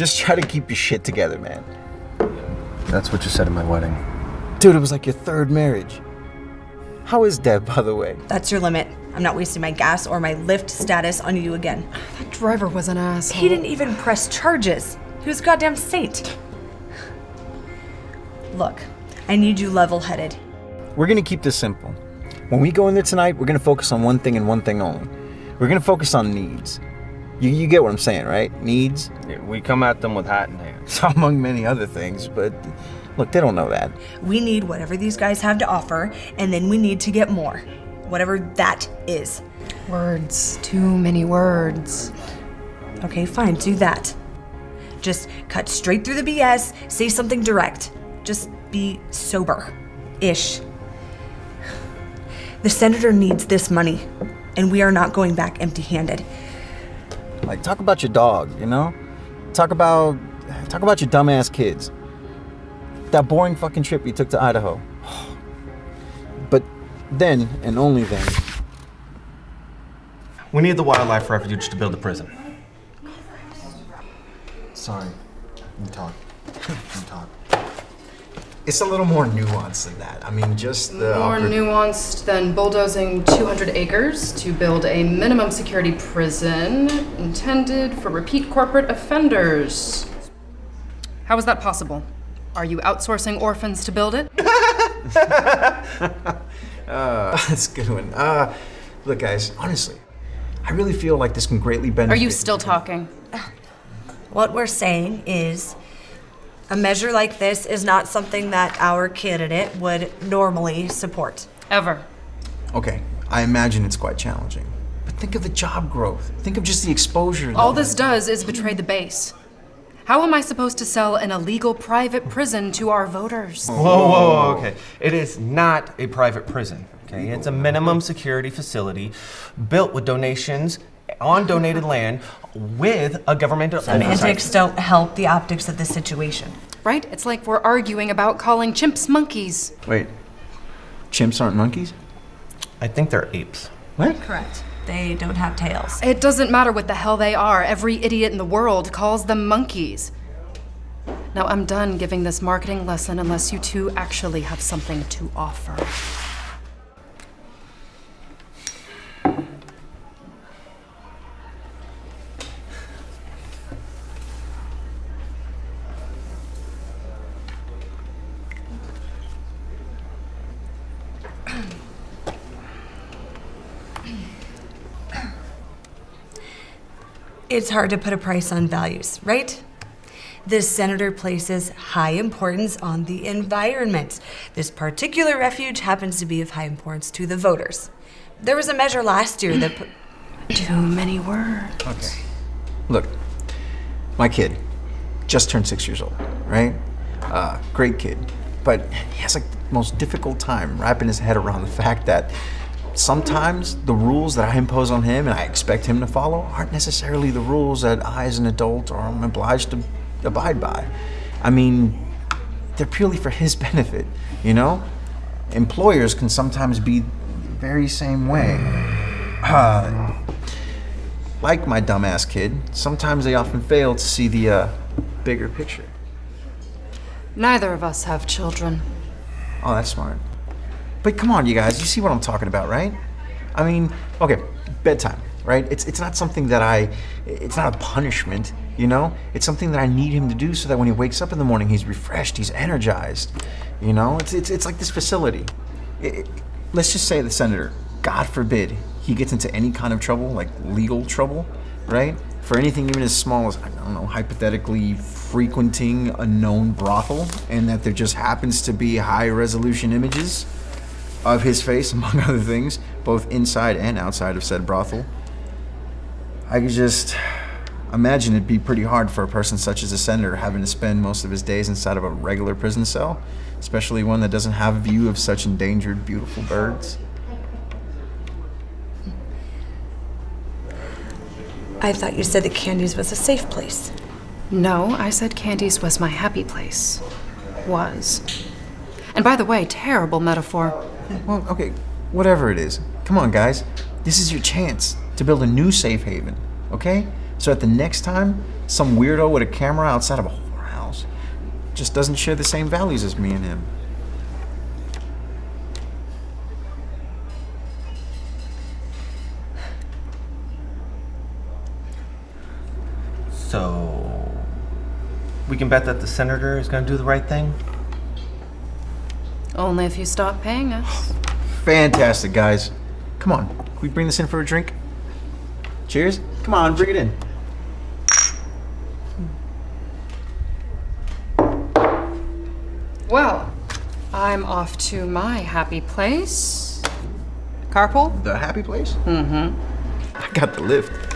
Just try to keep your shit together, man. That's what you said at my wedding. Dude, it was like your third marriage. How is Deb, by the way? That's your limit. I'm not wasting my gas or my Lyft status on you again. That driver was an asshole. He didn't even press charges. He was a goddamn saint. Look, I need you level-headed. We're gonna keep this simple. When we go in there tonight, we're gonna focus on one thing and one thing only. We're gonna focus on needs. You get what I'm saying, right? Needs? Yeah, we come at them with hat in hand. Among many other things, but look, they don't know that. We need whatever these guys have to offer, and then we need to get more. Whatever that is. Words. Too many words. Okay, fine, do that. Just cut straight through the BS, say something direct. Just be sober-ish. The senator needs this money, and we are not going back empty-handed. Like, talk about your dog, you know? Talk about your dumbass kids. That boring fucking trip you took to Idaho. But then, and only then, We need the wildlife refuge to build a prison. Sorry. You talk. You talk. it's a little more nuanced than that. I mean, just the... More nuanced than bulldozing 200 acres to build a minimum security prison intended for repeat corporate offenders. How is that possible? Are you outsourcing orphans to build it? That's a good one. Look, guys, honestly, I really feel like this can greatly benefit... Are you still talking? What we're saying is a measure like this is not something that our candidate would normally support. Ever. Okay, I imagine it's quite challenging. But think of the job growth. Think of just the exposure. All this does is betray the base. How am I supposed to sell an illegal private prison to our voters? Whoa, okay. It is not a private prison, okay? It's a minimum security facility built with donations on donated land with a governmental oversight. Semantics don't help the optics of the situation. Right? It's like we're arguing about calling chimps monkeys. Wait, chimps aren't monkeys? I think they're apes. What? Correct. They don't have tails. It doesn't matter what the hell they are. Every idiot in the world calls them monkeys. Now I'm done giving this marketing lesson unless you two actually have something to offer. It's hard to put a price on values, right? This senator places high importance on the environment. This particular refuge happens to be of high importance to the voters. There was a measure last year that put... Too many words. Okay. Look, my kid just turned 6 years old, right? Great kid. But he has like the most difficult time wrapping his head around the fact that sometimes the rules that I impose on him and I expect him to follow aren't necessarily the rules that I as an adult am obliged to abide by. I mean, they're purely for his benefit, you know? Employers can sometimes be the very same way. Like my dumbass kid, sometimes they often fail to see the bigger picture. Neither of us have children. Oh, that's smart. But come on, you guys, you see what I'm talking about, right? I mean, okay, bedtime, right? It's not something that it's not a punishment, you know? It's something that I need him to do so that when he wakes up in the morning, he's refreshed, he's energized, you know? It's like this facility. Let's just say the senator, God forbid, he gets into any kind of trouble, like legal trouble, right? For anything even as small as, I don't know, hypothetically frequenting a known brothel, and that there just happens to be high-resolution images of his face, among other things, both inside and outside of said brothel. I could just imagine it'd be pretty hard for a person such as a senator having to spend most of his days inside of a regular prison cell, especially one that doesn't have a view of such endangered, beautiful birds. I thought you said that Candy's was a safe place. No, I said Candy's was my happy place. Was. And by the way, terrible metaphor. Well, okay, whatever it is. Come on, guys. This is your chance to build a new safe haven, okay? so that the next time some weirdo with a camera outside of a whorehouse just doesn't share the same values as me and him. So, we can bet that the senator is going to do the right thing? Only if you stop paying us. Fantastic, guys. Come on, can we bring this in for a drink? Cheers. Come on, bring it in. Well, I'm off to my happy place. Carpool? The happy place? Mm-hmm. I got the lift.